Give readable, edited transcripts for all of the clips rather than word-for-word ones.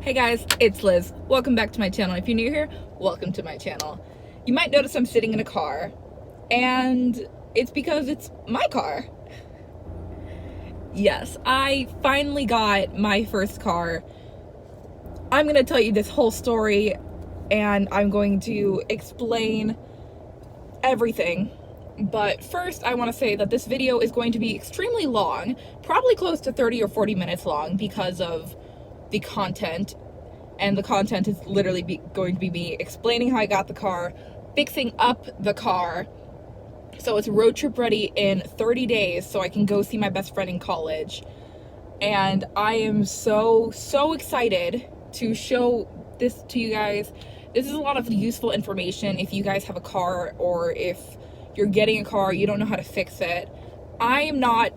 Hey guys, it's Liz. Welcome back to my channel. If you're new here, welcome to my channel. You might notice I'm sitting in a car, and it's because it's my car. Yes, I finally got my first car. I'm gonna tell you this whole story, and I'm going to explain everything. But first, I want to say that this video is going to be extremely long, probably close to 30 or 40 minutes long because of the content. And the content is literally going to be me explaining how I got the car, fixing up the car so it's road trip ready in 30 days so I can go see my best friend in college. And I am so excited to show this to you guys. This is a lot of useful information if you guys have a car, or if you're getting a car, you don't know how to fix it. I am not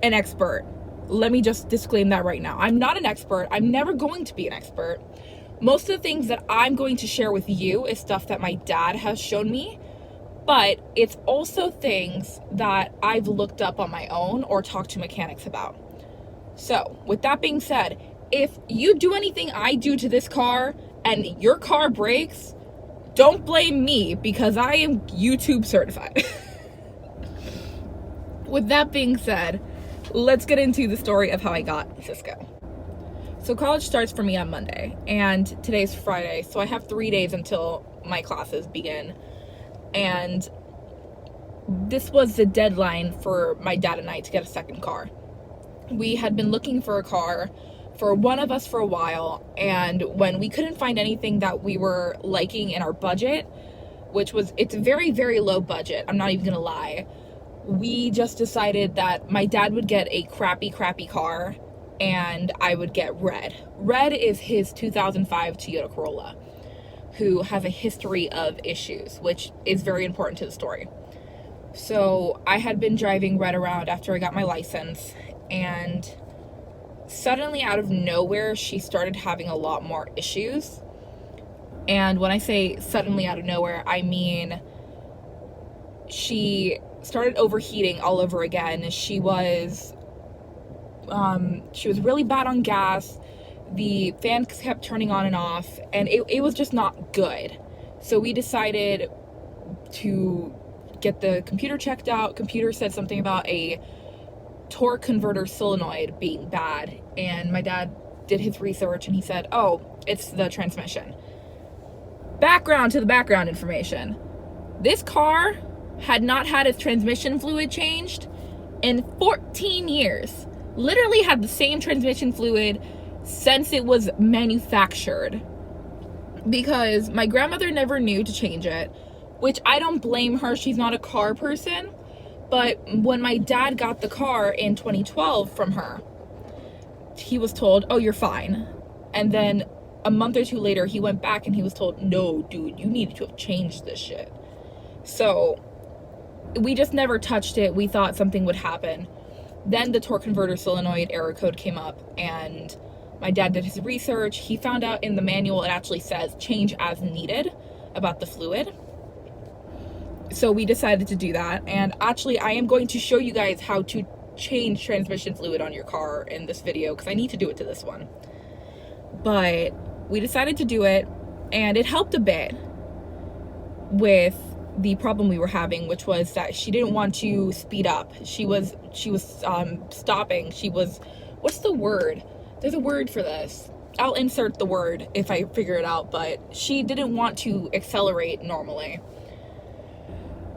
an expert. Let me just disclaim that right now. I'm not an expert. I'm never going to be an expert. Most of the things that I'm going to share with you is stuff that my dad has shown me, but it's also things that I've looked up on my own or talked to mechanics about. So, with that being said, if you do anything I do to this car and your car breaks, don't blame me because I am YouTube certified. With that being said, let's get into the story of how I got Cisco. So college starts for me on Monday, and today's Friday, so I have 3 days until my classes begin. And this was the deadline for my dad and I to get a second car. We had been looking for a car for one of us for a while, and when we couldn't find anything that we were liking in our budget, it's a very low budget, I'm not even gonna lie, we just decided that my dad would get a crappy car and I would get Red. Red is his 2005 Toyota Corolla, who has a history of issues, which is very important to the story. So I had been driving Red around after I got my license, and suddenly out of nowhere, she started having a lot more issues. And when I say suddenly out of nowhere, I mean she started overheating all over again. She was really bad on gas. The fan kept turning on and off, and it was just not good. So we decided to get the computer checked out. Computer said something about a torque converter solenoid being bad, and my dad did his research and he said, oh, it's the transmission. Background to the background information. This car had not had its transmission fluid changed in 14 years. Literally had the same transmission fluid since it was manufactured, because my grandmother never knew to change it, which I don't blame her. She's not a car person. But when my dad got the car in 2012 from her, he was told, oh, you're fine. And then a month or two later, he went back and he was told, no, dude, you need to have changed this shit. So we just never touched it. We thought something would happen. Then the torque converter solenoid error code came up, and my dad did his research. He found out in the manual it actually says change as needed about the fluid. So we decided to do that, and actually I am going to show you guys how to change transmission fluid on your car in this video, because I need to do it to this one. But we decided to do it, and it helped a bit with the problem we were having, which was that she didn't want to speed up. She was stopping. What's the word? There's a word for this. I'll insert the word if I figure it out, but she didn't want to accelerate normally.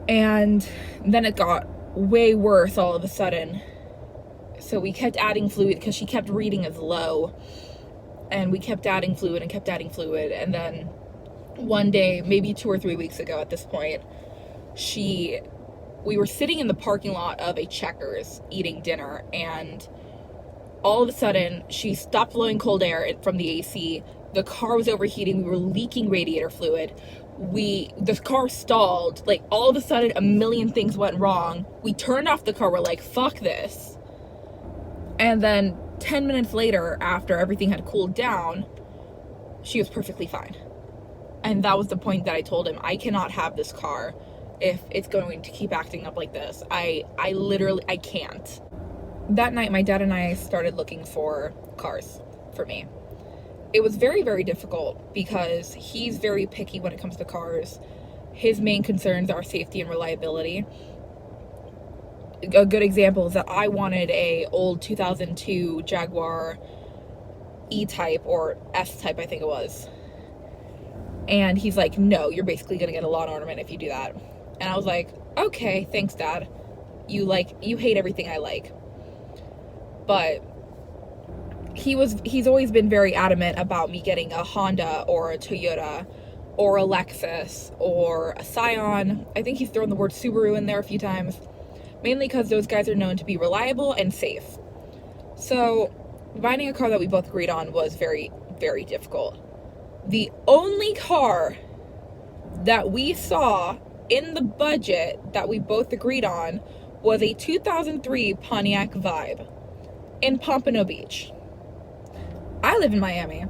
And then it got way worse all of a sudden. So we kept adding fluid because she kept reading as low, and we kept adding fluid, and then one day, maybe 2 or 3 weeks ago at this point, we were sitting in the parking lot of a Checkers eating dinner, and all of a sudden she stopped blowing cold air from the AC. The car was overheating. We were leaking radiator fluid. The car stalled. Like, all of a sudden a million things went wrong. We turned off the car. We're like, fuck this. And then 10 minutes later, after everything had cooled down, she was perfectly fine. And that was the point that I told him, I cannot have this car if it's going to keep acting up like this. I can't. That night, my dad and I started looking for cars for me. it was very, very difficult because he's very picky when it comes to cars. His main concerns are safety and reliability. A good example is that I wanted a old 2002 Jaguar E-Type, or S-Type I think it was. And he's like, no, you're basically gonna get a lawn ornament if you do that. And I was like, okay, thanks, Dad. You hate everything I like. But he's always been very adamant about me getting a Honda or a Toyota or a Lexus or a Scion. I think he's thrown the word Subaru in there a few times, mainly because those guys are known to be reliable and safe. So finding a car that we both agreed on was very, very difficult. The only car that we saw in the budget that we both agreed on was a 2003 Pontiac Vibe in Pompano Beach. I live in Miami.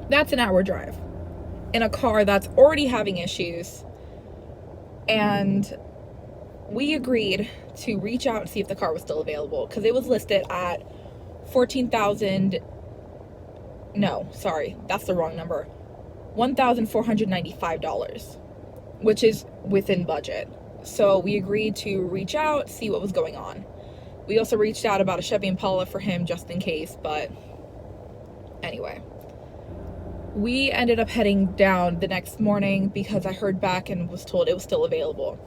That's an hour drive in a car that's already having issues. And we agreed to reach out and see if the car was still available, because it was listed at that's the wrong number. $1,495, which is within budget. So we agreed to reach out, see what was going on. We also reached out about a Chevy Impala for him just in case, but anyway. We ended up heading down the next morning because I heard back and was told it was still available.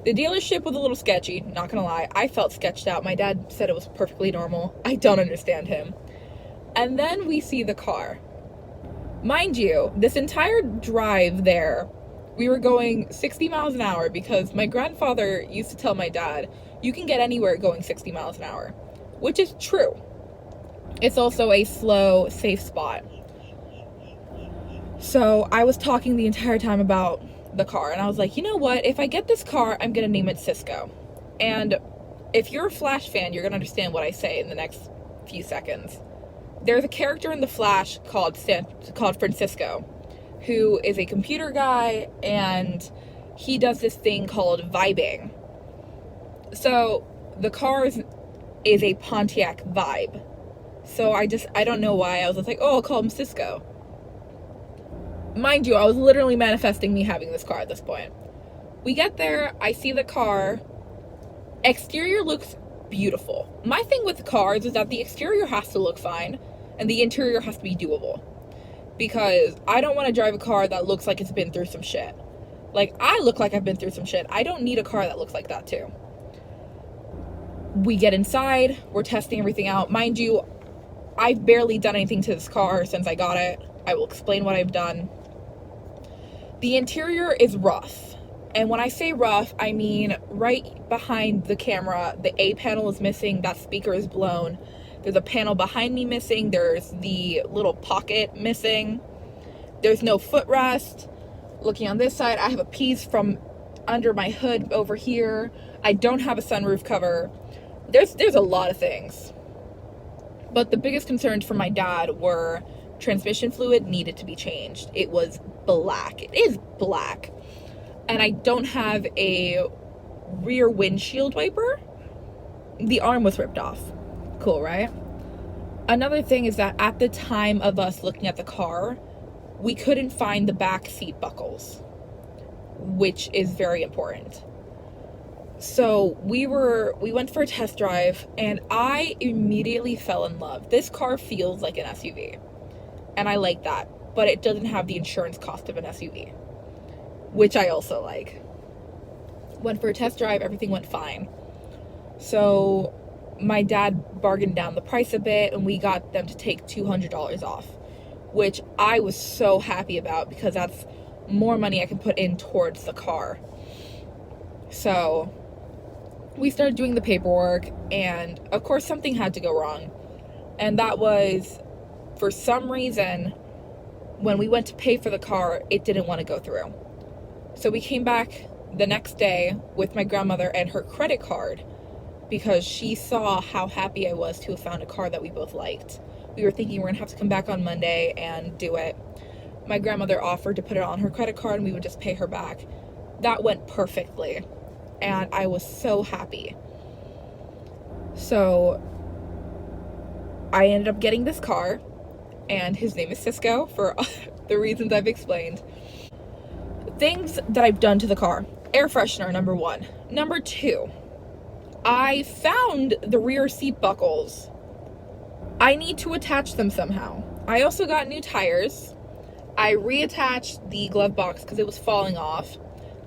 The dealership was a little sketchy, not gonna lie. I felt sketched out. My dad said it was perfectly normal. I don't understand him. And then we see the car. Mind you, this entire drive there, we were going 60 miles an hour because my grandfather used to tell my dad, you can get anywhere going 60 miles an hour, which is true. It's also a slow, safe spot. So I was talking the entire time about the car, and I was like, you know what? If I get this car, I'm going to name it Cisco. And if you're a Flash fan, you're going to understand what I say in the next few seconds. There's a character in The Flash called Francisco, who is a computer guy, and he does this thing called vibing. So the car is a Pontiac Vibe. So I don't know why. I was just like, oh, I'll call him Cisco. Mind you, I was literally manifesting me having this car at this point. We get there, I see the car. Exterior looks beautiful. My thing with cars is that the exterior has to look fine, and the interior has to be doable. Because I don't want to drive a car that looks like it's been through some shit. Like, I look like I've been through some shit. I don't need a car that looks like that too. We get inside, we're testing everything out. Mind you, I've barely done anything to this car since I got it. I will explain what I've done. The interior is rough. And when I say rough, I mean right behind the camera, the A panel is missing, that speaker is blown. There's a panel behind me missing, there's the little pocket missing. There's no footrest. Looking on this side, I have a piece from under my hood over here. I don't have a sunroof cover. There's a lot of things. But the biggest concerns for my dad were transmission fluid needed to be changed. It was black. It is black. And I don't have a rear windshield wiper. The arm was ripped off. Cool, right? Another thing is that at the time of us looking at the car, we couldn't find the back seat buckles, which is very important. So we went for a test drive, and I immediately fell in love. This car feels like an SUV, and I like that, but it doesn't have the insurance cost of an SUV, which I also like. Went for a test drive, everything went fine. So my dad bargained down the price a bit, and we got them to take $200 off, which I was so happy about because that's more money I can put in towards the car. So we started doing the paperwork, and of course something had to go wrong. And that was, for some reason, when we went to pay for the car, it didn't want to go through. So we came back the next day with my grandmother and her credit card because she saw how happy I was to have found a car that we both liked. We were thinking we're going to have to come back on Monday and do it. My grandmother offered to put it on her credit card and we would just pay her back. That went perfectly. And I was so happy. So I ended up getting this car, and his name is Cisco for the reasons I've explained. Things that I've done to the car. Air freshener, number 1. Number 2, I found the rear seat buckles. I need to attach them somehow. I also got new tires. I reattached the glove box because it was falling off.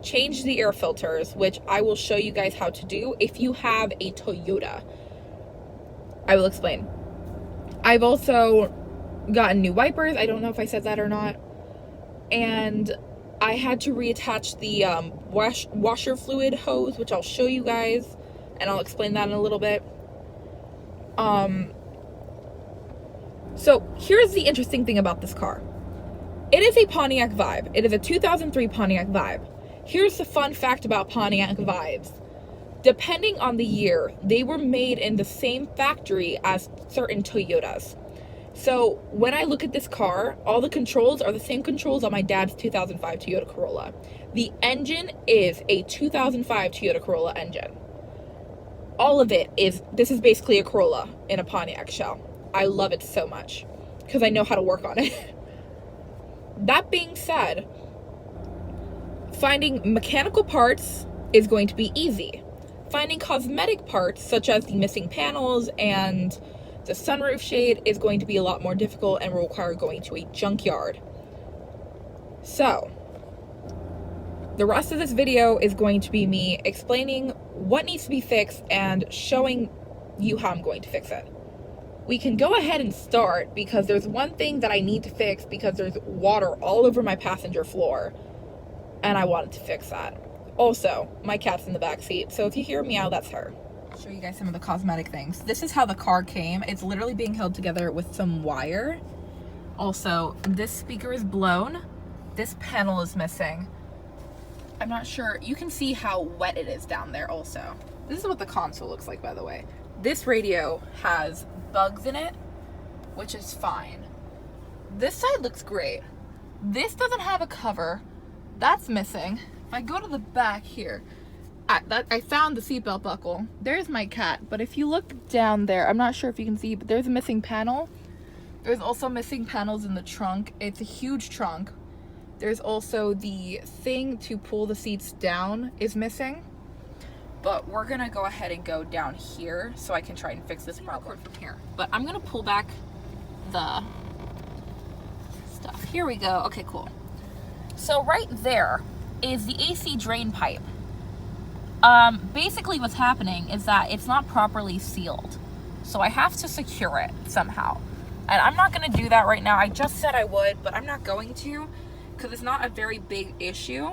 Changed the air filters, which I will show you guys how to do if you have a Toyota. I will explain. I've also gotten new wipers. I don't know if I said that or not. And I had to reattach the washer fluid hose, which I'll show you guys, and I'll explain that in a little bit. So here's the interesting thing about this car. It is a Pontiac Vibe. It is a 2003 Pontiac Vibe. Here's the fun fact about Pontiac Vibes. Depending on the year, they were made in the same factory as certain Toyotas. So when I look at this car, all the controls are the same controls on my dad's 2005 Toyota Corolla. The engine is a 2005 Toyota Corolla engine. All of it is, this is basically a Corolla in a Pontiac shell. I love it so much because I know how to work on it. That being said, finding mechanical parts is going to be easy. Finding cosmetic parts, such as the missing panels and the sunroof shade, is going to be a lot more difficult and will require going to a junkyard. So, the rest of this video is going to be me explaining what needs to be fixed and showing you how I'm going to fix it. We can go ahead and start because there's one thing that I need to fix because there's water all over my passenger floor and I wanted to fix that. Also, my cat's in the back seat, so if you hear meow, that's her. I'll show you guys some of the cosmetic things. This is how the car came. It's literally being held together with some wire. Also, this speaker is blown. This panel is missing. I'm not sure. You can see how wet it is down there also. This is what the console looks like, by the way. This radio has bugs in it, which is fine. This side looks great. This doesn't have a cover. That's missing. If I go to the back here, I found the seatbelt buckle. There's my cat, but if you look down there, I'm not sure if you can see, but there's a missing panel. There's also missing panels in the trunk. It's a huge trunk. There's also the thing to pull the seats down is missing. But we're gonna go ahead and go down here so I can try and fix this problem from here. But I'm gonna pull back the stuff. Here we go. Okay, cool. So right there is the AC drain pipe. Basically what's happening is that it's not properly sealed. So I have to secure it somehow. And I'm not gonna do that right now. I just said I would, but I'm not going to because it's not a very big issue.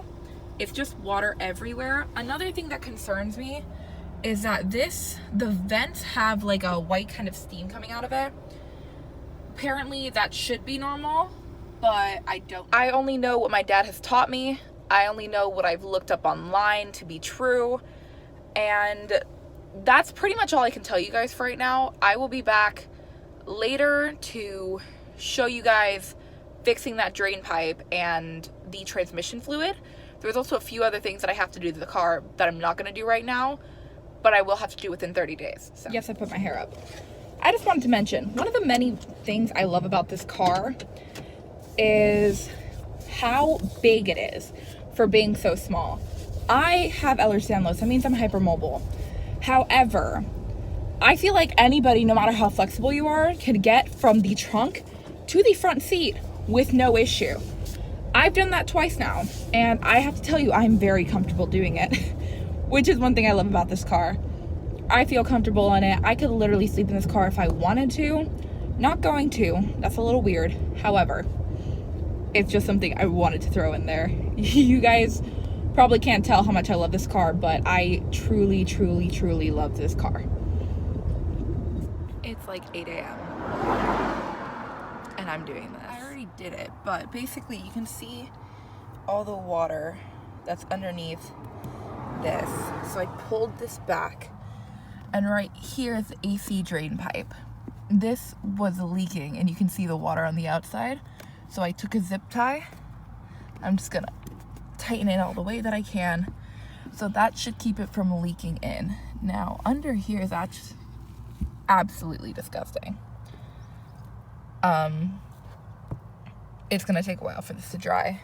It's just water everywhere. Another thing that concerns me is that the vents have like a white kind of steam coming out of it. Apparently that should be normal, but I don't know. I only know what my dad has taught me. I only know what I've looked up online to be true. And that's pretty much all I can tell you guys for right now. I will be back later to show you guys fixing that drain pipe and the transmission fluid. There's also a few other things that I have to do to the car that I'm not going to do right now, but I will have to do within 30 days. So. Yes, I put my hair up. I just wanted to mention, one of the many things I love about this car is how big it is for being so small. I have Ehlers-Danlos, that means I'm hypermobile. However, I feel like anybody, no matter how flexible you are, can get from the trunk to the front seat with no issue. I've done that twice now, and I have to tell you, I'm very comfortable doing it, which is one thing I love about this car. I feel comfortable in it. I could literally sleep in this car if I wanted to. Not going to. That's a little weird. However, it's just something I wanted to throw in there. You guys probably can't tell how much I love this car, but I truly, truly, truly love this car. It's like 8 a.m. and I'm doing this. I already did it, but basically you can see all the water that's underneath this. So I pulled this back, and right here is the AC drain pipe. This was leaking, and you can see the water on the outside. So I took a zip tie. I'm just gonna tighten it all the way that I can. So that should keep it from leaking in. Now, under here is actually absolutely disgusting. it's gonna take a while for this to dry.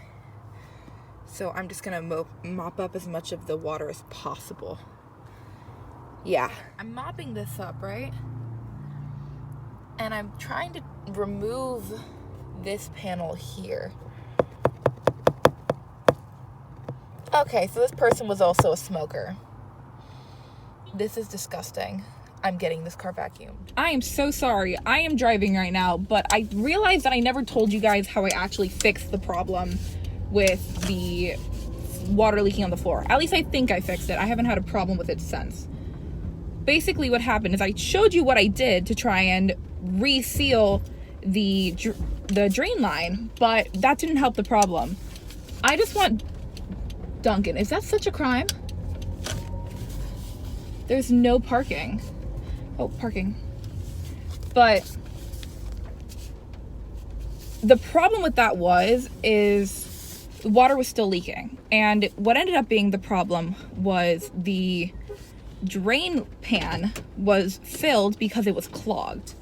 So I'm just gonna mop up as much of the water as possible. Yeah. I'm mopping this up, right? And I'm trying to remove this panel here. Okay, so this person was also a smoker. This is disgusting. I'm getting this car vacuumed. I am so sorry. I am driving right now, but I realized that I never told you guys how I actually fixed the problem with the water leaking on the floor. At least I think I fixed it. I haven't had a problem with it since. Basically what happened is I showed you what I did to try and reseal the drain line, but that didn't help the problem. I just want... Duncan, is that such a crime? There's no parking. Oh, parking. But the problem with that is the water was still leaking. And what ended up being the problem was the drain pan was filled because it was clogged.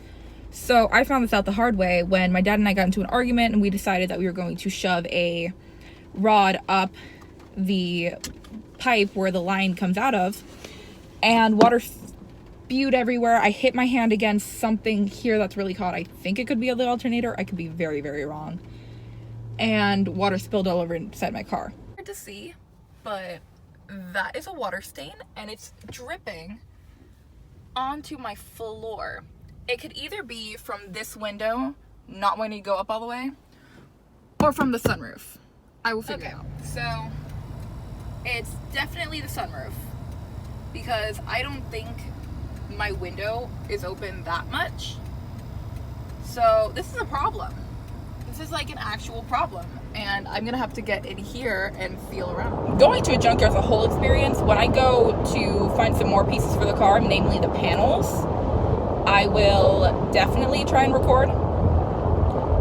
So I found this out the hard way when my dad and I got into an argument and we decided that we were going to shove a rod up the pipe where the line comes out of, and water spewed everywhere. I hit my hand against something here that's really hot. I think it could be the alternator. I could be very, very wrong. And water spilled all over inside my car. Hard to see, but that is a water stain and it's dripping onto my floor. It could either be from this window not wanting to go up all the way, or from the sunroof. I will figure it out. So it's definitely the sunroof, because I don't think my window is open that much. So this is a problem. This is like an actual problem, and I'm gonna have to get in here and feel around. Going to a junkyard is a whole experience. When I go to find some more pieces for the car, namely the panels, I will definitely try and record.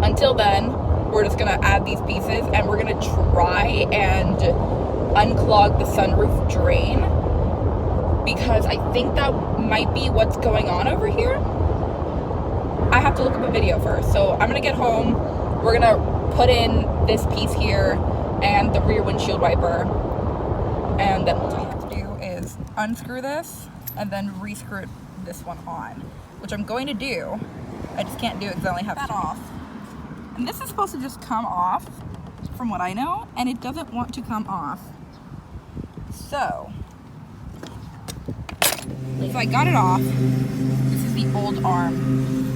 Until then, we're just gonna add these pieces and we're gonna try and unclog the sunroof drain, because I think that might be what's going on over here. I have to look up a video first. So I'm gonna get home, we're gonna put in this piece here and the rear windshield wiper, and then what we have to do is unscrew this and then rescrew this one on, which I'm going to do. I just can't do it because I only have that off. And this is supposed to just come off, from what I know, and it doesn't want to come off. So I got it off. This is the old arm.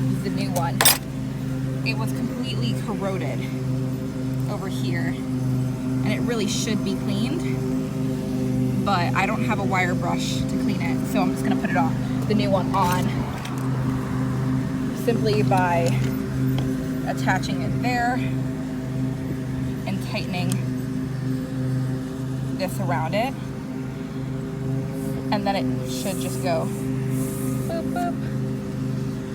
This is the new one. It was completely corroded over here, and it really should be cleaned, but I don't have a wire brush to clean it, so I'm just gonna put it on, the new one on, simply by attaching it there and tightening this around it, and then it should just go boop boop.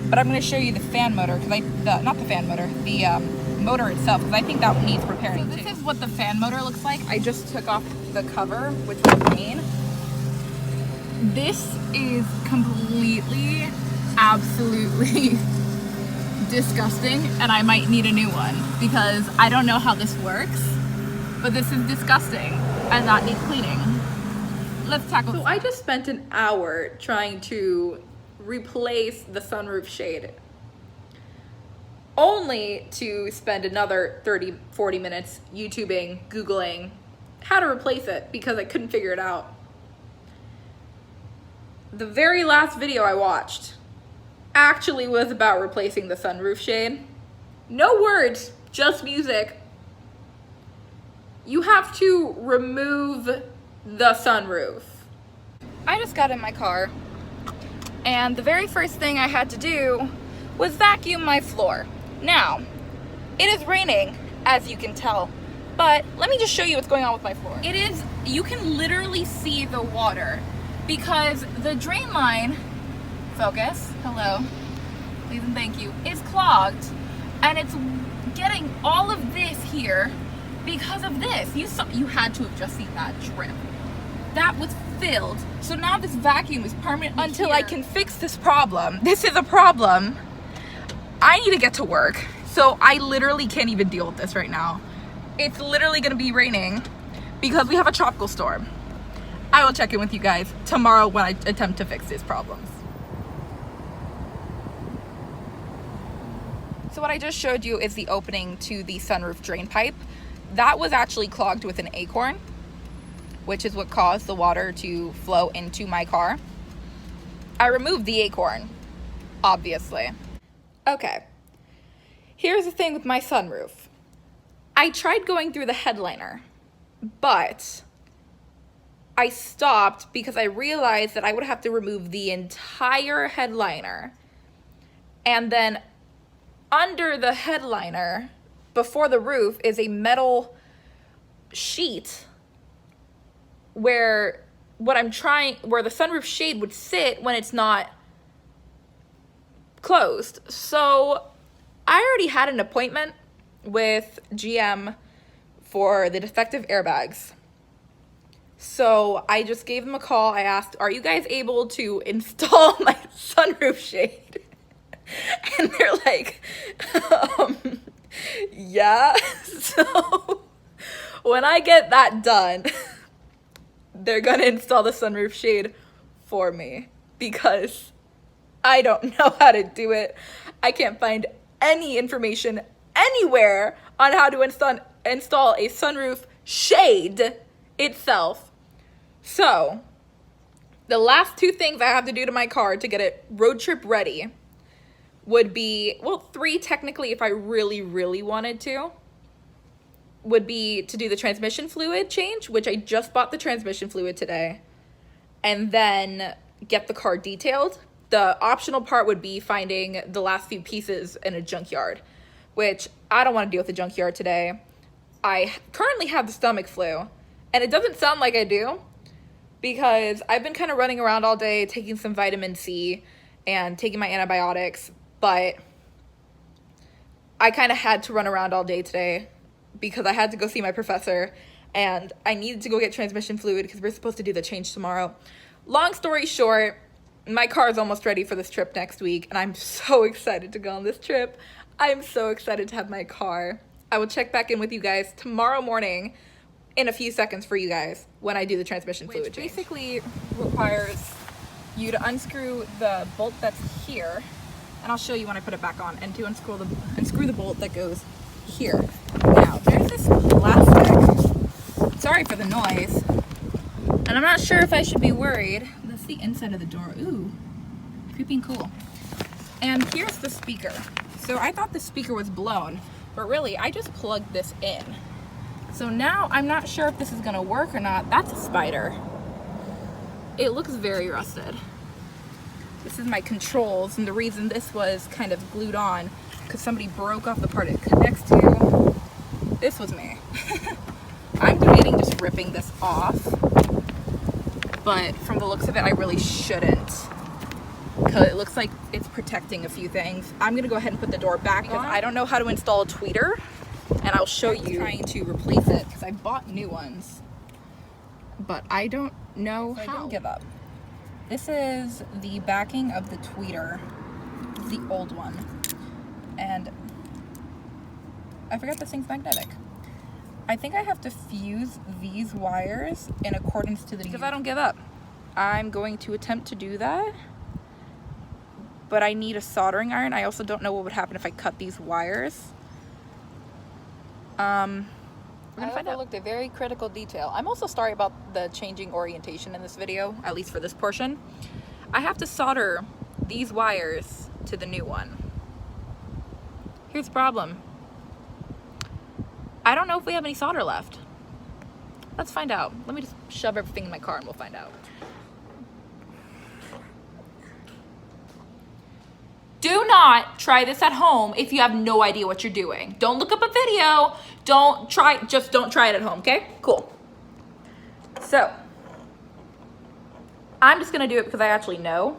But I'm going to show you the fan motor, because not the fan motor, the motor itself, because I think that needs repairing too. This is what the fan motor looks like. I just took off the cover, which was green. This is completely, absolutely disgusting, and I might need a new one, because I don't know how this works, but this is disgusting and that needs cleaning. Let's tackle. So I just spent an hour trying to replace the sunroof shade, only to spend another 30-40 minutes YouTubing, Googling how to replace it, because I couldn't figure it out. The very last video I watched actually was about replacing the sunroof shade. No words, just music. You have to remove the sunroof. I just got in my car, and the very first thing I had to do was vacuum my floor. Now, it is raining, as you can tell, but let me just show you what's going on with my floor. You can literally see the water, because the drain line, focus, hello, please and thank you, is clogged, and it's getting all of this here because of this. You had to have just seen that drip. That was filled. So now this vacuum is permanent until I can fix this problem. This is a problem. I need to get to work. So I literally can't even deal with this right now. It's literally gonna be raining because we have a tropical storm. I will check in with you guys tomorrow when I attempt to fix these problems. So what I just showed you is the opening to the sunroof drain pipe. That was actually clogged with an acorn, which is what caused the water to flow into my car. I removed the acorn, obviously. Okay, here's the thing with my sunroof. I tried going through the headliner, but I stopped because I realized that I would have to remove the entire headliner. And then under the headliner, before the roof, is a metal sheet where where the sunroof shade would sit when it's not closed. So I already had an appointment with GM for the defective airbags. So I just gave them a call. I asked, are you guys able to install my sunroof shade? And they're like, yeah. So when I get that done, they're gonna install the sunroof shade for me because I don't know how to do it. I can't find any information anywhere on how to install a sunroof shade itself. So the last two things I have to do to my car to get it road trip ready would be, well, three technically if I really, really wanted to, would be to do the transmission fluid change, which I just bought the transmission fluid today, and then get the car detailed. The optional part would be finding the last few pieces in a junkyard, which I don't want to deal with the junkyard today. I currently have the stomach flu, and it doesn't sound like I do because I've been kind of running around all day taking some vitamin C and taking my antibiotics, but I kind of had to run around all day today because I had to go see my professor and I needed to go get transmission fluid because we're supposed to do the change tomorrow. Long story short, my car is almost ready for this trip next week and I'm so excited to go on this trip. I'm so excited to have my car. I will check back in with you guys tomorrow morning in a few seconds for you guys when I do the transmission fluid change. Which basically requires you to unscrew the bolt that's here, and I'll show you when I put it back on, and to unscrew the bolt that goes here. Now, there's this plastic. Sorry for the noise. And I'm not sure if I should be worried. That's the inside of the door. Ooh, creepy and cool. And here's the speaker. So I thought the speaker was blown, but really I just plugged this in. So now I'm not sure if this is gonna work or not. That's a spider. It looks very rusted. This is my controls, and the reason this was kind of glued on because somebody broke off the part it connects to. This was me. I'm debating just ripping this off, but from the looks of it, I really shouldn't because it looks like it's protecting a few things. I'm gonna go ahead and put the door back because I don't know how to install a tweeter, and I'll show you trying to replace it because I bought new ones, but I don't know how. Don't give up. This is the backing of the tweeter, the old one, and I forgot this thing's magnetic. I think I have to fuse these wires in accordance to the, because I don't give up. I'm going to attempt to do that, but I need a soldering iron. I also don't know what would happen if I cut these wires. We're gonna find out. I overlooked a very critical detail. I'm also sorry about the changing orientation in this video, at least for this portion. I have to solder these wires to the new one. Here's the problem. I don't know if we have any solder left. Let's find out. Let me just shove everything in my car and we'll find out. Do not try this at home if you have no idea what you're doing. Don't look up a video. Just don't try it at home, okay? Cool. So, I'm just gonna do it because I actually know.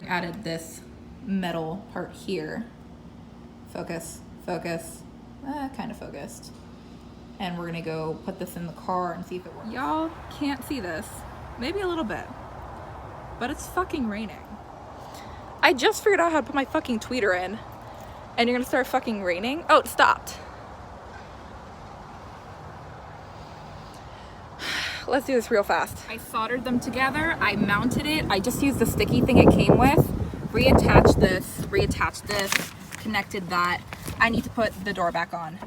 Added this metal part here. Focus, focus, kind of focused. And we're gonna go put this in the car and see if it works. Y'all can't see this, maybe a little bit, but it's fucking raining. I just figured out how to put my fucking tweeter in, and you're gonna start fucking raining? Oh, it stopped. Let's do this real fast. I soldered them together, I mounted it, I just used the sticky thing it came with, reattached this, connected that. I need to put the door back on.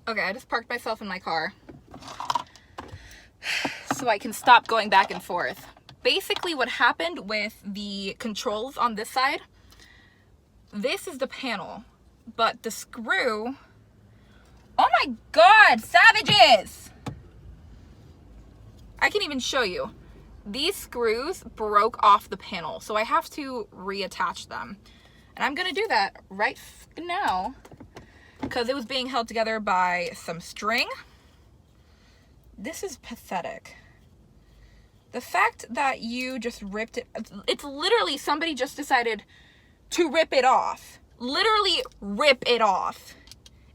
Okay, I just parked myself in my car so I can stop going back and forth. Basically what happened with the controls on this side, this is the panel, but the screw, oh my God, savages! I can even show you. These screws broke off the panel, so I have to reattach them. And I'm gonna do that right now, because it was being held together by some string. This is pathetic. The fact that you just ripped it, it's literally somebody just decided to rip it off. Literally rip it off.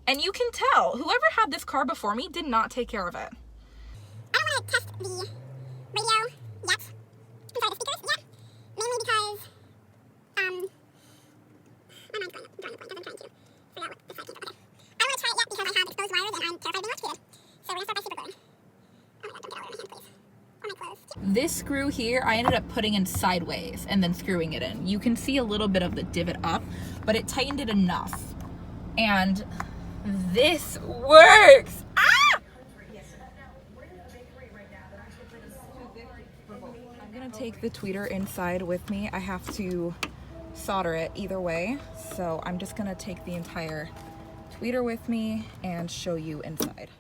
And you can tell, whoever had this car before me did not take care of it. I don't want to test the radio yet. I'm sorry, the speakers yet. Mainly because, my mind's drawing a blank as I'm trying to figure out what this I can't. Okay. I don't want to try it yet because I have exposed wires and I'm terrified of being electrocuted. So we're going to start by super gluing. Oh my God, don't get all over my hand, please. Or my clothes. This screw here, I ended up putting in sideways and then screwing it in. You can see a little bit of the divot up, but it tightened it enough. And this works. Ah! I'm gonna take the tweeter inside with me. I have to solder it either way. So I'm just gonna take the entire tweeter with me and show you inside.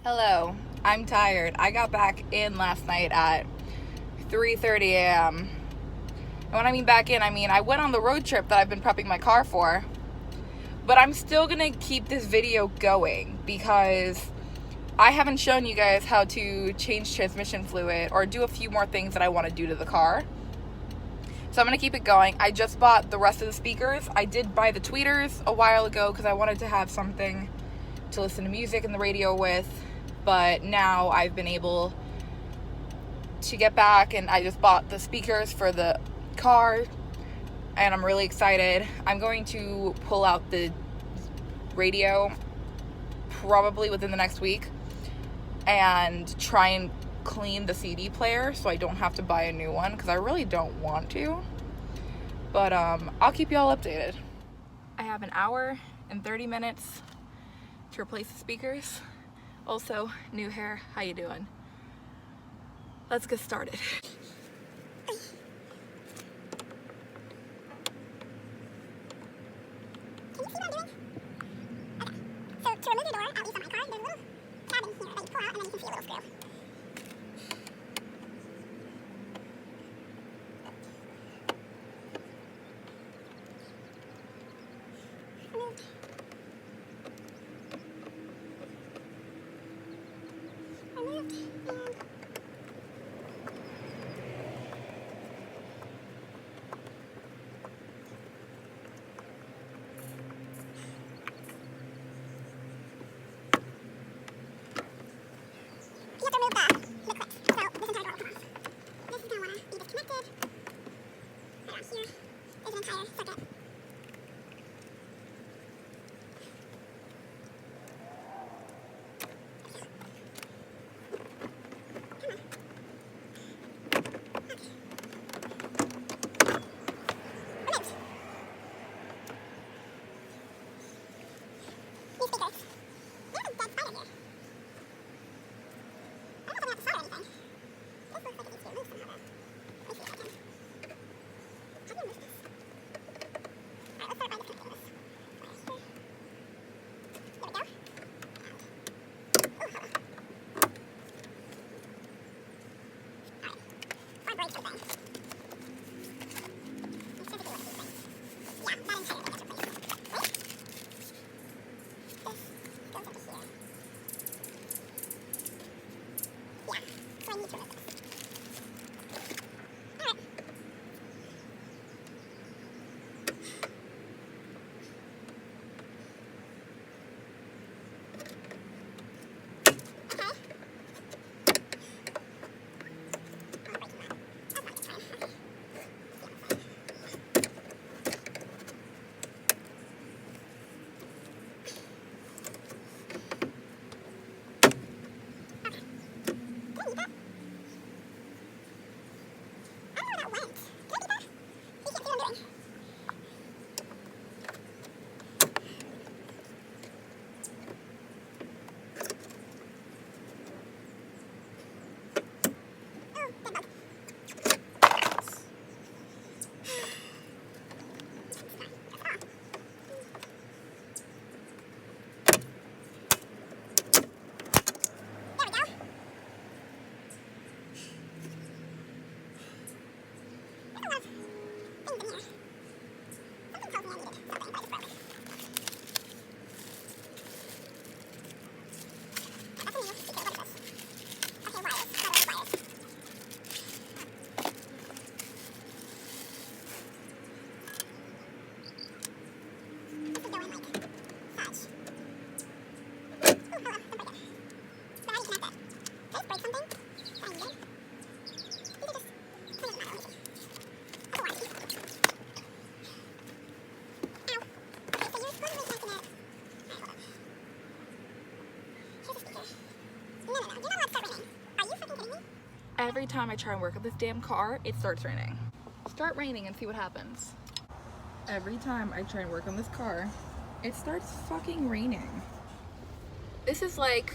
Hello, I'm tired. I got back in last night at 3:30 a.m. And when I mean back in, I mean I went on the road trip that I've been prepping my car for. But I'm still gonna keep this video going because I haven't shown you guys how to change transmission fluid or do a few more things that I want to do to the car. So I'm gonna keep it going. I just bought the rest of the speakers. I did buy the tweeters a while ago because I wanted to have something to listen to music and the radio with. But now I've been able to get back and I just bought the speakers for the car and I'm really excited. I'm going to pull out the radio probably within the next week and try and clean the CD player so I don't have to buy a new one, because I really don't want to. But I'll keep y'all updated. I have an hour and 30 minutes to replace the speakers. Also, new hair. How you doing? Let's get started. To remove the door, at least on my car, there's a little tab in here that you pull out and then you can see a little screw. Removed. Removed. And you have to remove the clips, so this entire door will come off. This is going to want to be disconnected. Right on here, there's an entire circuit. Removed. These speakers. There's a dead spider here. I don't know if I'm going to have to solder anything. This looks like it needs to be removed somehow, though. Let me see if I can. How do you remove this? Alright, let's start by disconnecting this. Right here. There we go. And, ooh, hello. Alright. Or break the thing. You physically want to do things. Yeah, that entire thing gets replaced. Wait. This goes into here. Yeah, so I need to remove this. Alright. Okay. I'm breaking that. That's not a good sign. Okay. Okay. Do I need that? I don't know where that went. Do I need that? You can't see what I'm doing. Oh, dead bug. There we go. There's a lot of things in here. Something tells me I needed something, but I just broke. That's a new speaker. What is this? Okay, wires. What are those wires? This would go in like such. Oh, hello. Don't break it. But how do you connect it? Did I just break something that I needed? These are just, it doesn't matter. Let me see. That's a warranty. Ow. Okay, so you're supposedly connecting it. Alright, hold up. Here's a speaker. No. You're not allowed to start raining. Are you freaking kidding me? Every time I try and work on this damn car, it starts raining. Start raining and see what happens. Every time I try and work on this car, it starts fucking raining. This is like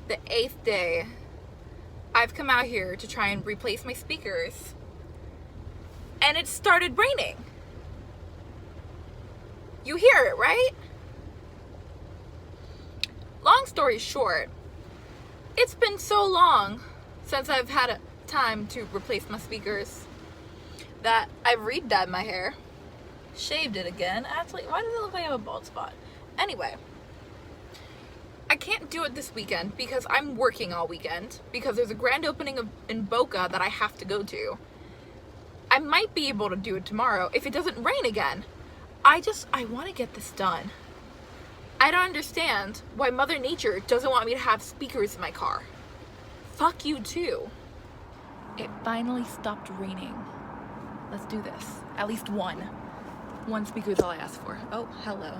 the 8th day I've come out here to try and replace my speakers, and it started raining. You hear it, right? Long story short, it's been so long since I've had a time to replace my speakers that I've re-dyed my hair, shaved it again. Actually, why does it look like I have a bald spot? Anyway, I can't do it this weekend because I'm working all weekend because there's a grand opening in Boca that I have to go to. I might be able to do it tomorrow if it doesn't rain again. I want to get this done. I don't understand why Mother Nature doesn't want me to have speakers in my car. Fuck you too. It finally stopped raining. Let's do this. At least one. One speaker is all I asked for. Oh, hello.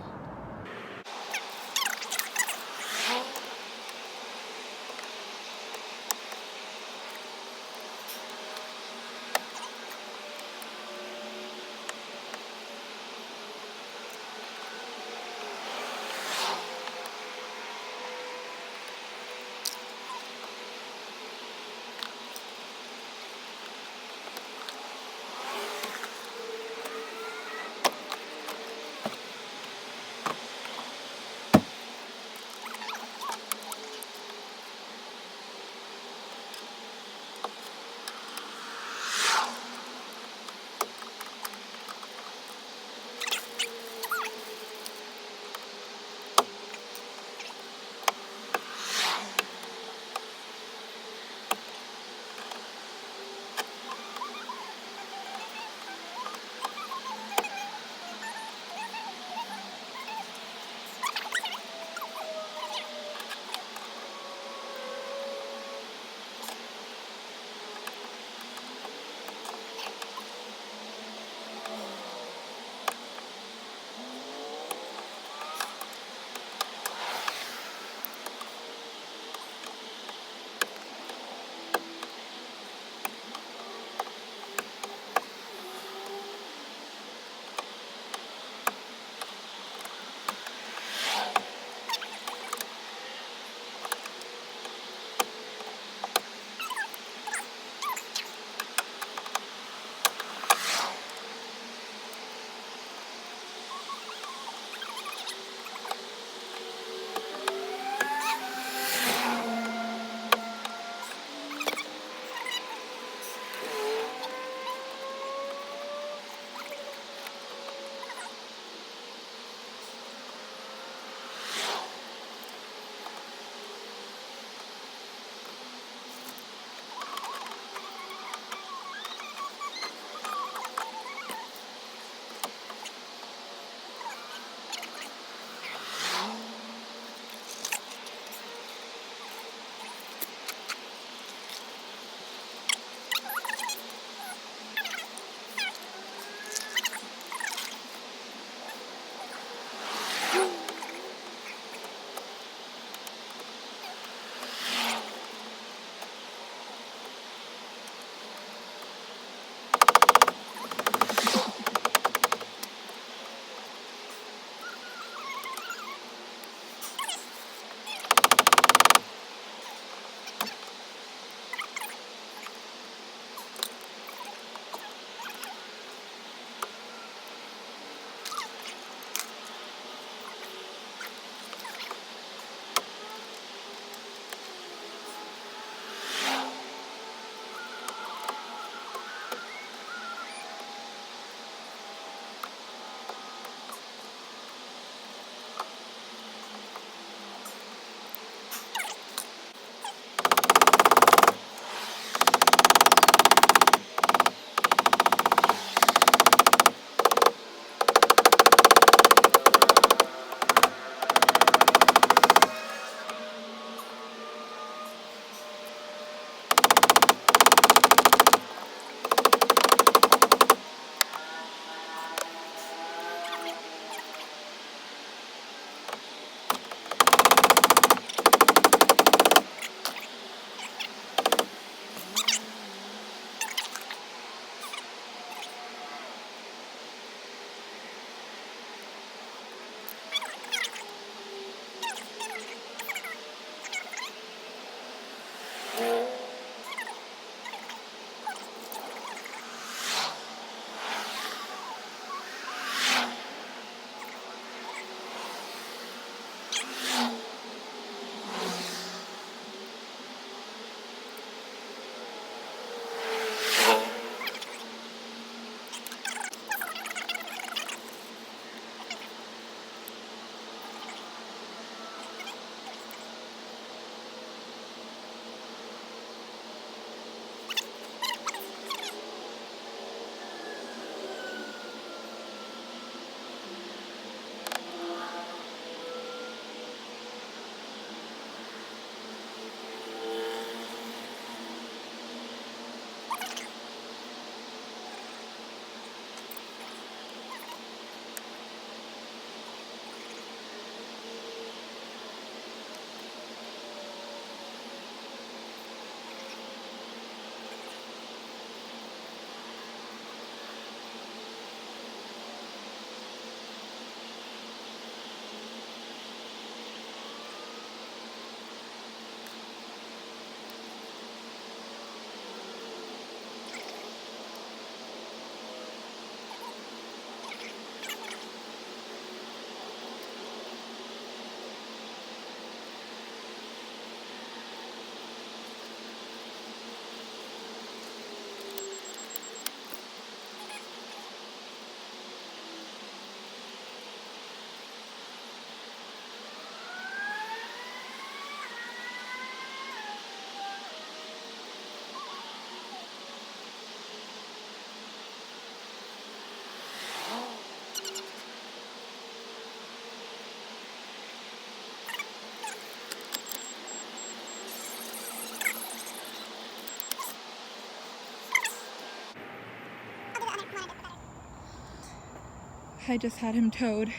I just had him towed.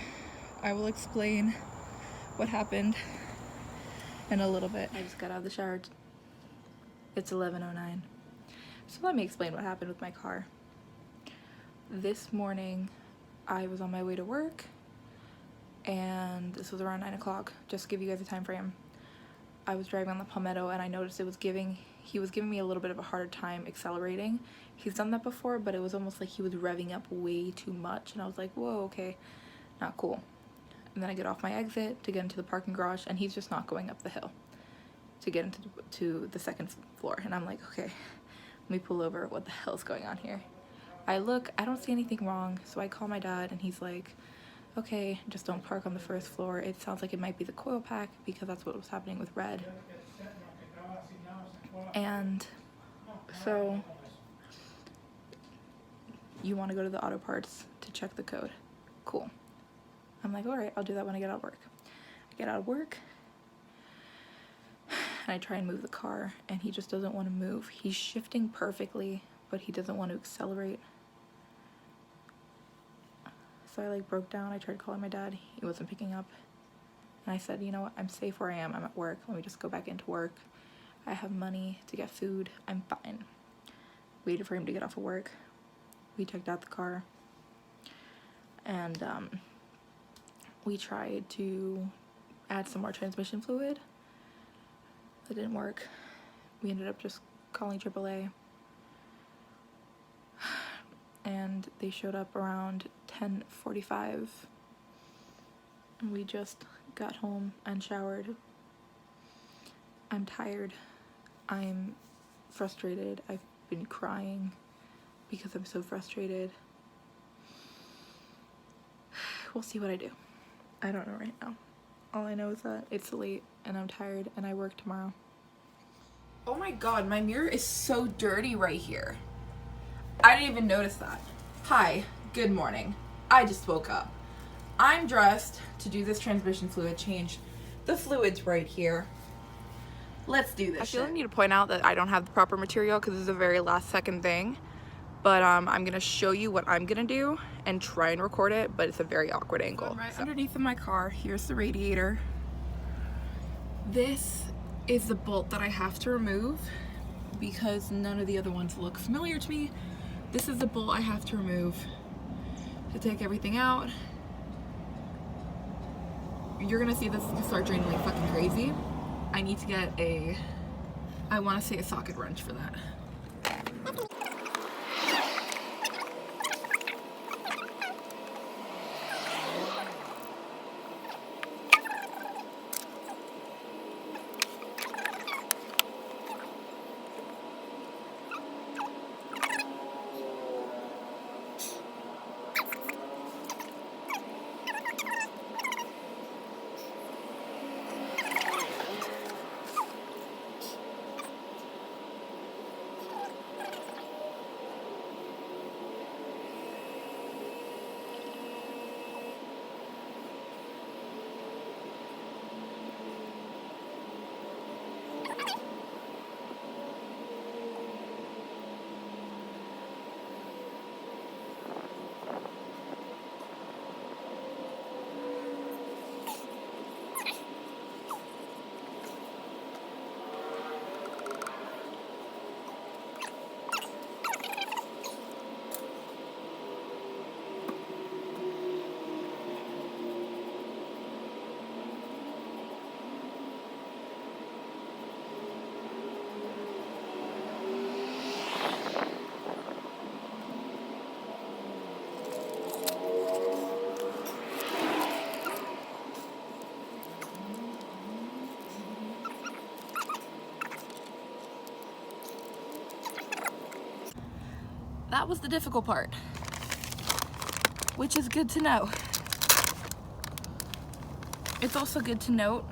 I will explain what happened in a little bit. I just got out of the shower. It's 11:09. So let me explain what happened with my car. This morning, I was on my way to work, and this was around 9 o'clock, just to give you guys a time frame. I was driving on the Palmetto, and I noticed he was giving me a little bit of a harder time accelerating. He's done that before, but it was almost like he was revving up way too much, and I was like, whoa, okay, not cool. And then I get off my exit to get into the parking garage, and he's just not going up the hill to get into the second floor. And I'm like, okay, let me pull over. What the hell is going on here? I look, I don't see anything wrong, so I call my dad, and he's like, okay, just don't park on the first floor. It sounds like it might be the coil pack, because that's what was happening with Red. And so you want to go to the auto parts to check the code. Cool. I'm like, all right, I'll do that when I get out of work. I get out of work, and I try and move the car, and he just doesn't want to move. He's shifting perfectly, but he doesn't want to accelerate. So I like broke down. I tried calling my dad. He wasn't picking up. And I said, you know what? I'm safe where I am. I'm at work. Let me just go back into work. I have money to get food. I'm fine. Waited for him to get off of work. We checked out the car. And we tried to add some more transmission fluid. That didn't work. We ended up just calling AAA. And they showed up around 10:45. And we just got home and showered. I'm tired. I'm frustrated. I've been crying because I'm so frustrated. We'll see what I do. I don't know right now. All I know is that it's late and I'm tired and I work tomorrow. Oh my god, my mirror is so dirty right here. I didn't even notice that. Hi, good morning. I just woke up. I'm dressed to do this transmission fluid change. The fluid's right here. Let's do this. I feel I need to point out that I don't have the proper material because this is a very last second thing. But I'm gonna show you what I'm gonna do and try and record it, but it's a very awkward angle. I'm right underneath of my car. Here's the radiator. This is the bolt that I have to remove because none of the other ones look familiar to me. This is the bolt I have to remove to take everything out. You're gonna see this start draining like fucking crazy. I need to get I wanna say a socket wrench for that. That was the difficult part, which is good to know. It's also good to note,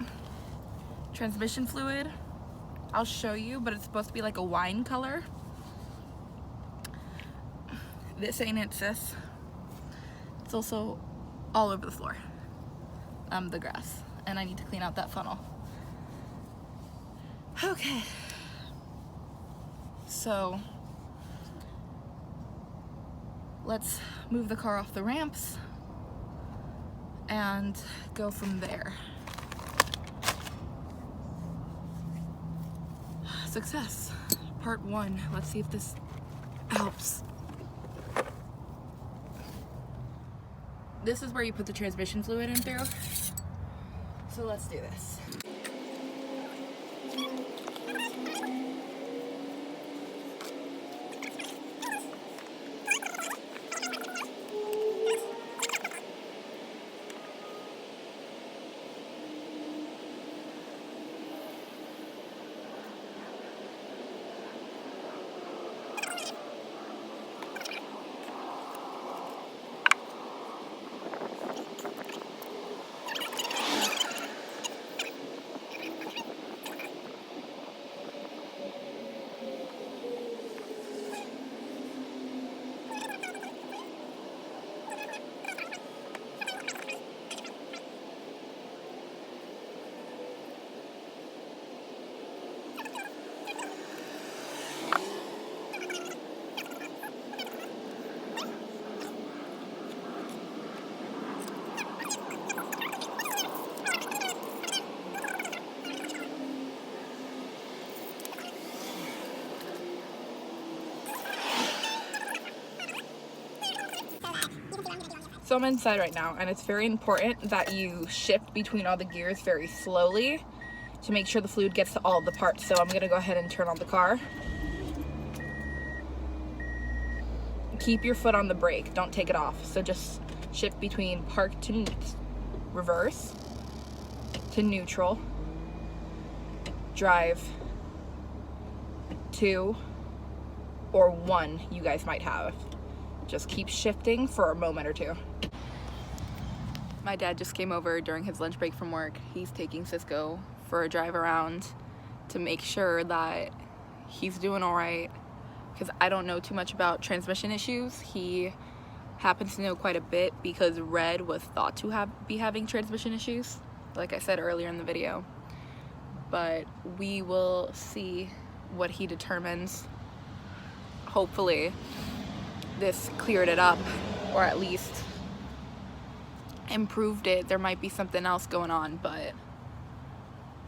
transmission fluid, I'll show you, but it's supposed to be like a wine color. This ain't it, sis. It's also all over the floor, the grass, and I need to clean out that funnel. Okay, so let's move the car off the ramps and go from there. Success. Part 1. Let's see if this helps. This is where you put the transmission fluid in through. So let's do this. So I'm inside right now, and it's very important that you shift between all the gears very slowly to make sure the fluid gets to all the parts. So I'm gonna go ahead and turn on the car. Keep your foot on the brake, don't take it off. So just shift between park to reverse, to neutral, drive, 2, or 1 you guys might have. Just keep shifting for a moment or 2. My dad just came over during his lunch break from work. He's taking Cisco for a drive around to make sure that he's doing all right, because I don't know too much about transmission issues. He happens to know quite a bit because Red was thought to be having transmission issues, like I said earlier in the video. But we will see what he determines. Hopefully this cleared it up, or at least improved it. There might be something else going on, but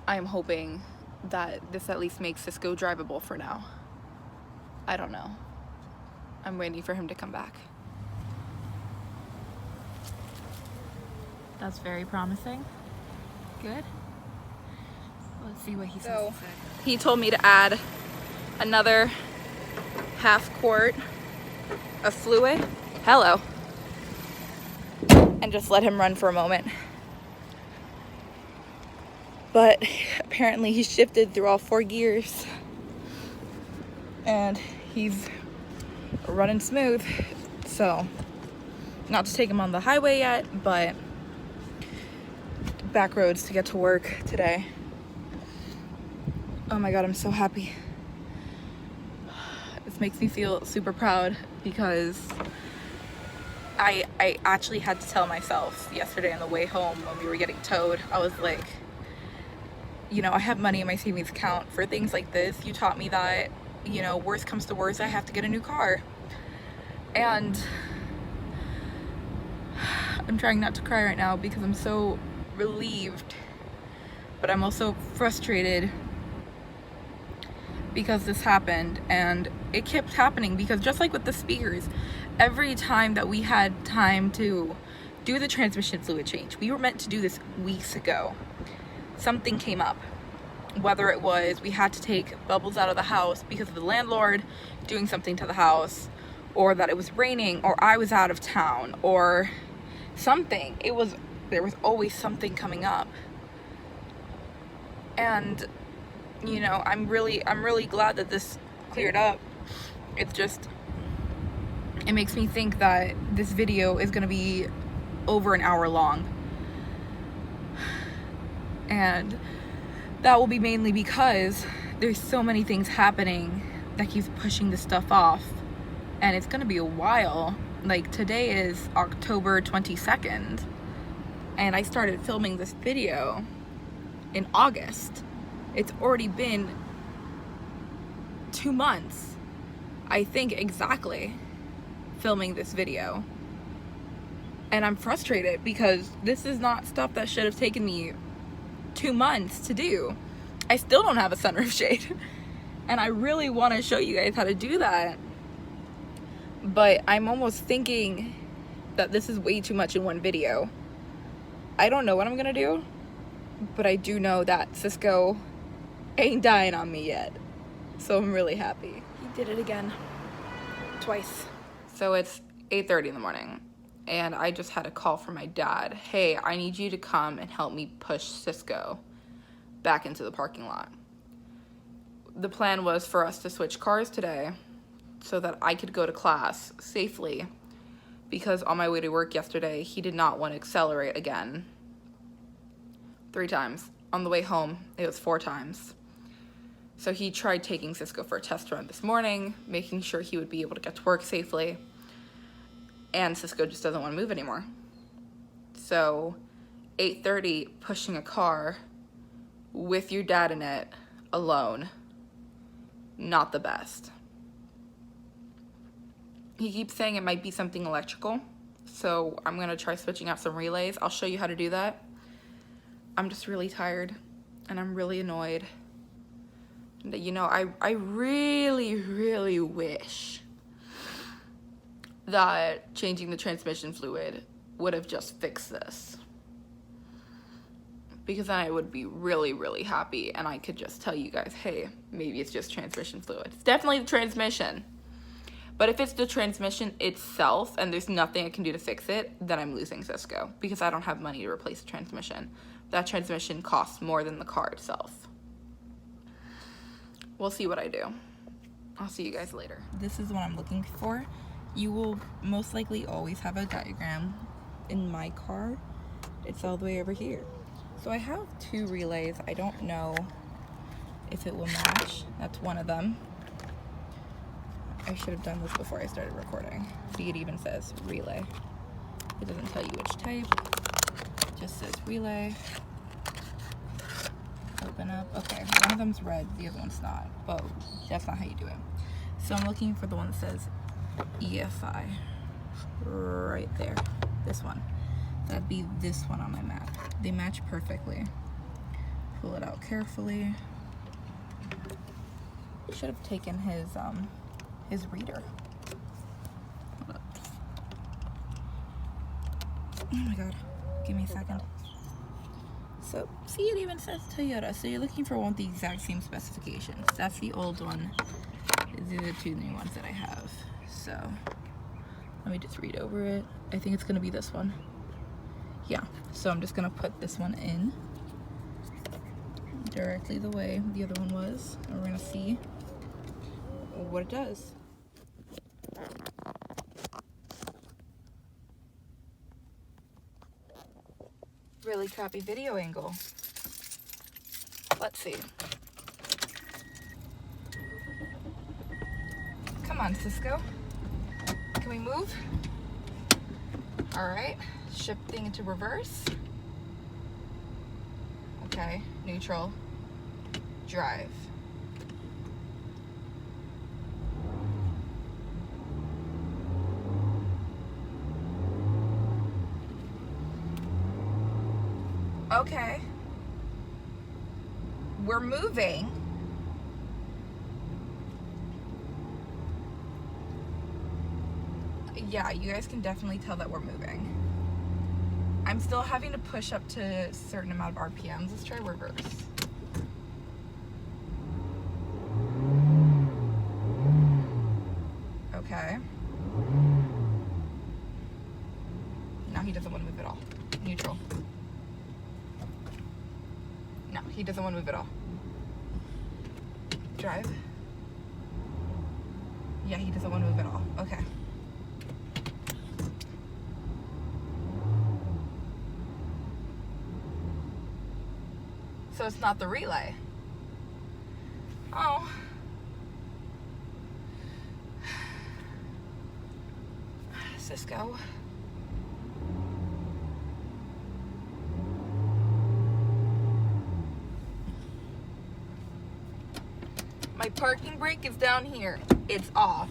I am hoping that this at least makes Cisco drivable for now. I don't know. I'm waiting for him to come back. That's very promising. Good. Let's see what he says. He told me to add another half quart of fluid. Hello. And just let him run for a moment. But apparently he shifted through all 4 gears and he's running smooth. So, not to take him on the highway yet, but back roads to get to work today. Oh my god, I'm so happy. This makes me feel super proud because I actually had to tell myself yesterday on the way home when we were getting towed. I was like, you know, I have money in my savings account for things like this. You taught me that, you know, worst comes to worst, I have to get a new car. And I'm trying not to cry right now because I'm so relieved, but I'm also frustrated because this happened, and it kept happening because just like with the speakers, every time that we had time to do the transmission fluid change, we were meant to do this weeks ago, something came up. Whether it was we had to take Bubbles out of the house because of the landlord doing something to the house, or that it was raining, or I was out of town, or something. There was always something coming up. And you know, I'm really glad that this cleared up. It's just, it makes me think that this video is gonna be over an hour long. And that will be mainly because there's so many things happening that keeps pushing this stuff off. And it's gonna be a while. Like, today is October 22nd. And I started filming this video in August. It's already been 2 months, I think, exactly, filming this video. And I'm frustrated because this is not stuff that should have taken me 2 months to do. I still don't have a sunroof shade. And I really want to show you guys how to do that. But I'm almost thinking that this is way too much in one video. I don't know what I'm gonna do, but I do know that Cisco ain't dying on me yet. So I'm really happy. He did it again. Twice. So it's 8:30 in the morning, and I just had a call from my dad. Hey, I need you to come and help me push Cisco back into the parking lot. The plan was for us to switch cars today so that I could go to class safely, because on my way to work yesterday, he did not want to accelerate again 3 times. On the way home, it was 4 times. So he tried taking Cisco for a test run this morning, making sure he would be able to get to work safely. And Cisco just doesn't want to move anymore. So 8:30, pushing a car with your dad in it alone, not the best. He keeps saying it might be something electrical, so I'm gonna try switching out some relays. I'll show you how to do that. I'm just really tired, and I'm really annoyed. And, you know, I really, really wish that changing the transmission fluid would have just fixed this. Because then I would be really, really happy, and I could just tell you guys, hey, maybe it's just transmission fluid. It's definitely the transmission. But if it's the transmission itself and there's nothing I can do to fix it, then I'm losing Cisco, because I don't have money to replace the transmission. That transmission costs more than the car itself. We'll see what I do. I'll see you guys later. This is what I'm looking for. You will most likely always have a diagram. In my car, it's all the way over here. So I have 2 relays. I don't know if it will match. That's one of them. I should have done this before I started recording. See, it even says relay. It doesn't tell you which type. It just says relay. Open up. Okay, one of them's red, the other one's not. But that's not how you do it. So I'm looking for the one that says EFI. Right there. This one. That'd be this one on my map. They match perfectly. Pull it out carefully. Should have taken his reader. Hold up. Oh my god. Give me a second. So, see, it even says Toyota. So you're looking for one with the exact same specifications. That's the old one. These are the 2 new ones that I have. So, let me just read over it. I think it's going to be this one. Yeah. So I'm just going to put this one in directly the way the other one was. And we're going to see what it does. Really crappy video angle. Let's see. Come on, Cisco. Can we move? All right. Shifting into reverse. Okay. Neutral. Drive. Okay. We're moving. Yeah, you guys can definitely tell that we're moving. I'm still having to push up to a certain amount of RPMs. Let's try reverse. Okay. Now he doesn't want to move at all. Neutral. No, he doesn't want to move at all. Drive. Yeah, he doesn't want to move at all. Okay. So it's not the relay. Oh. Cisco. My parking brake is down here. It's off.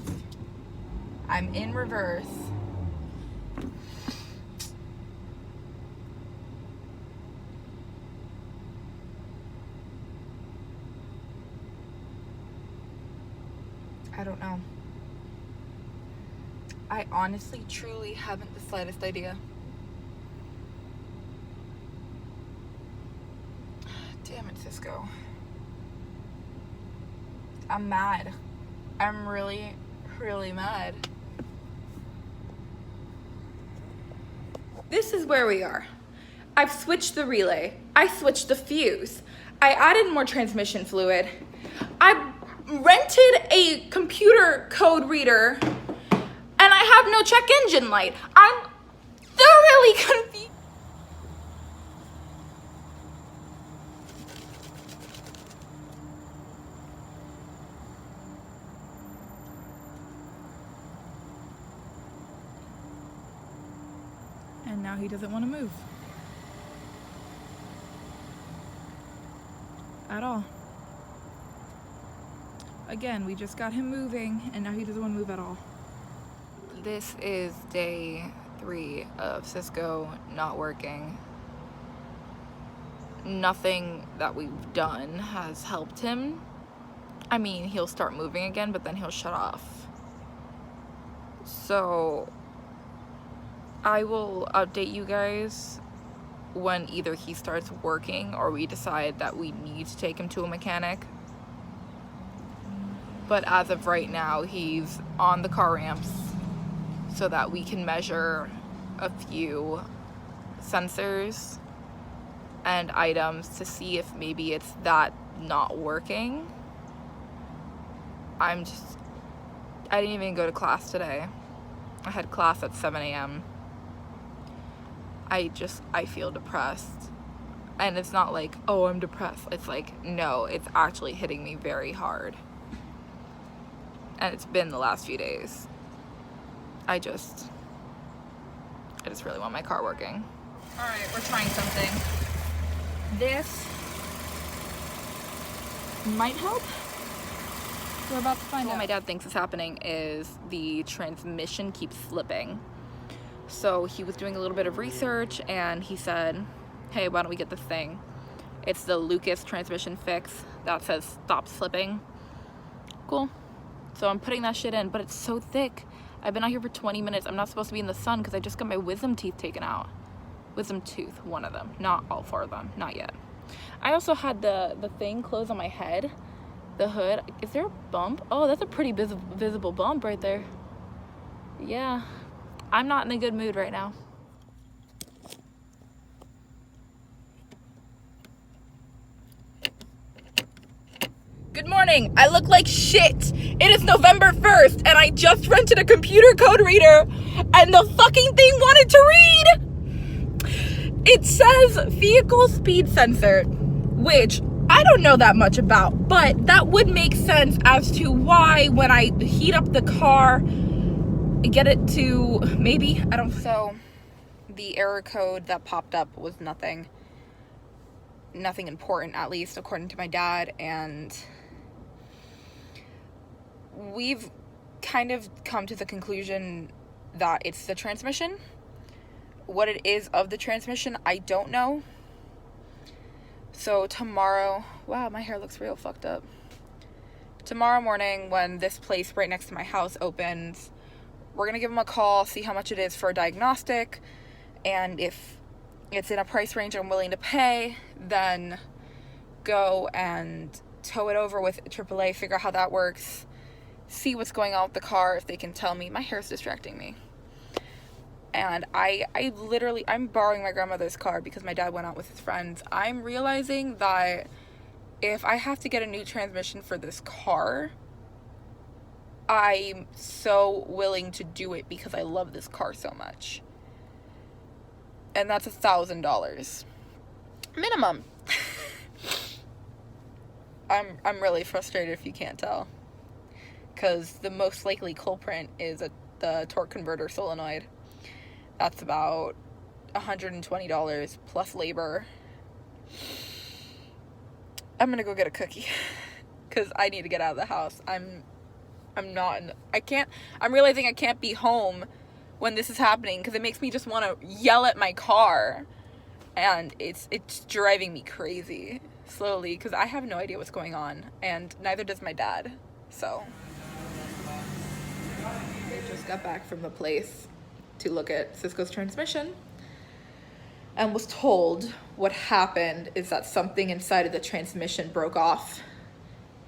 I'm in reverse. I don't know. I honestly, truly haven't the slightest idea. Damn it, Cisco. I'm mad. I'm really, really mad. This is where we are. I've switched the relay. I switched the fuse. I added more transmission fluid. I rented a computer code reader, and I have no check engine light. I'm thoroughly confused. And now he doesn't want to move. At all. Again, we just got him moving, and now he doesn't want to move at all. This is day 3 of Cisco not working. Nothing that we've done has helped him. I mean, he'll start moving again, but then he'll shut off. So I will update you guys when either he starts working or we decide that we need to take him to a mechanic. But as of right now, he's on the car ramps so that we can measure a few sensors and items to see if maybe it's that not working. I didn't even go to class today. I had class at 7 a.m. I feel depressed. And it's not like, oh, I'm depressed. It's like, no, it's actually hitting me very hard. And it's been the last few days. I just really want my car working. All right, we're trying something. This might help. We're about to find out. What my dad thinks is happening is the transmission keeps slipping. So he was doing a little bit of research and he said, hey, why don't we get this thing? It's the Lucas transmission fix that says stop slipping. Cool. So I'm putting that shit in, but it's so thick. I've been out here for 20 minutes. I'm not supposed to be in the sun because I just got my wisdom teeth taken out. Wisdom tooth, one of them. Not all 4 of them, not yet. I also had the thing close on my head, the hood. Is there a bump? Oh, that's a pretty visible bump right there. Yeah, I'm not in a good mood right now. Good morning. I look like shit. It is November 1st and I just rented a computer code reader and the fucking thing wanted to read. It says vehicle speed sensor, which I don't know that much about, but that would make sense as to why when I heat up the car, get it to maybe, I don't. So the error code that popped up was nothing important, at least according to my dad, and we've kind of come to the conclusion that it's the transmission. What it is of the transmission, I don't know. So tomorrow, wow, my hair looks real fucked up. Tomorrow morning, when this place right next to my house opens, we're gonna give them a call, see how much it is for a diagnostic, and if it's in a price range I'm willing to pay, then go and tow it over with AAA, figure out how that works, see what's going on with the car, if they can tell me. My hair's distracting me. And I'm borrowing my grandmother's car because my dad went out with his friends. I'm realizing that if I have to get a new transmission for this car, I'm so willing to do it because I love this car so much. And that's $1,000 minimum. I'm really frustrated if you can't tell, because the most likely culprit is the torque converter solenoid. That's about $120 plus labor. I'm gonna go get a cookie because I need to get out of the house. I'm realizing I can't be home when this is happening because it makes me just want to yell at my car, and it's driving me crazy slowly because I have no idea what's going on, and neither does my dad. So I just got back from the place to look at Cisco's transmission and was told what happened is that something inside of the transmission broke off,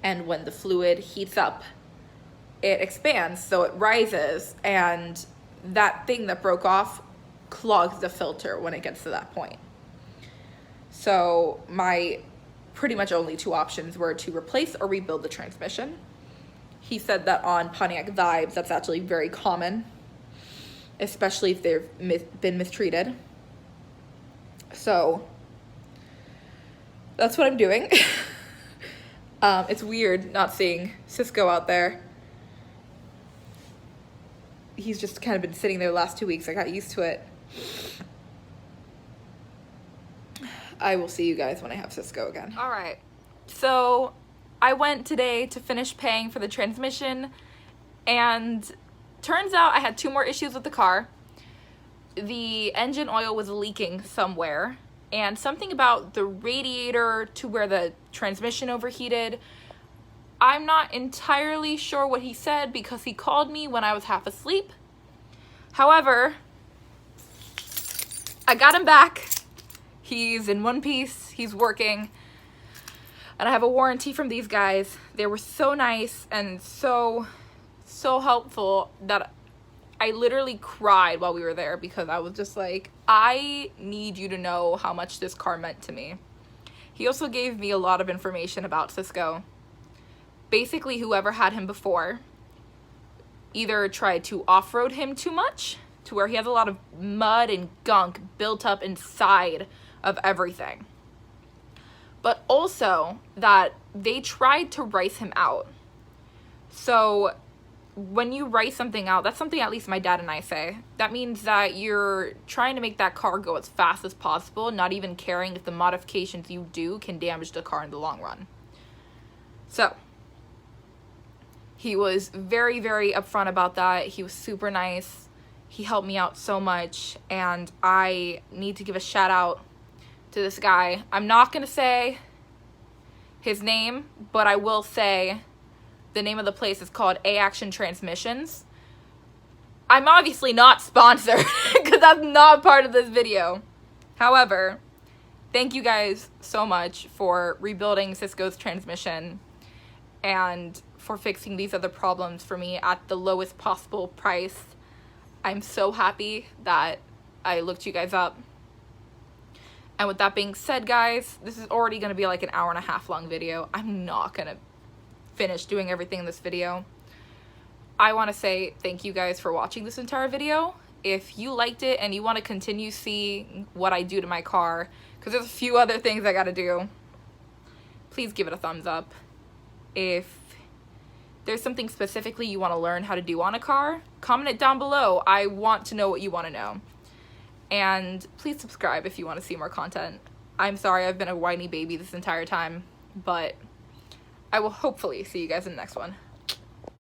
and when the fluid heats up, it expands, so it rises, and that thing that broke off clogs the filter when it gets to that point. So my pretty much only two options were to replace or rebuild the transmission. He said that on Pontiac Vibes, that's actually very common, especially if they've been mistreated. So that's what I'm doing. It's weird not seeing Cisco out there. He's just kind of been sitting there the last 2 weeks. I got used to it. I will see you guys when I have Cisco again. All right. So I went today to finish paying for the transmission, and turns out I had 2 more issues with the car. The engine oil was leaking somewhere, and something about the radiator to where the transmission overheated. I'm not entirely sure what he said because he called me when I was half asleep. However, I got him back. He's in one piece, he's working, and I have a warranty from these guys. They were so nice and so helpful that I literally cried while we were there because I was just like, I need you to know how much this car meant to me. He also gave me a lot of information about Cisco. Basically, whoever had him before either tried to off-road him too much to where he has a lot of mud and gunk built up inside of everything, but also that they tried to rice him out. So when you rice something out, that's something at least my dad and I say, that means that you're trying to make that car go as fast as possible, not even caring if the modifications you do can damage the car in the long run. So he was very upfront about that. He was super nice. He helped me out so much, and I need to give a shout out to this guy. I'm not gonna say his name, but I will say the name of the place is called A-Action Transmissions. I'm obviously not sponsored because that's not part of this video. However, thank you guys so much for rebuilding Cisco's transmission and for fixing these other problems for me at the lowest possible price. I'm so happy that I looked you guys up. And with that being said, guys, this is already going to be like an 1.5 hour long video. I'm not going to finish doing everything in this video. I want to say thank you guys for watching this entire video. If you liked it and you want to continue seeing what I do to my car, because there's a few other things I got to do, please give it a thumbs up. If there's something specifically you want to learn how to do on a car, comment it down below. I want to know what you want to know. And please subscribe if you want to see more content. I'm sorry I've been a whiny baby this entire time, but I will hopefully see you guys in the next one.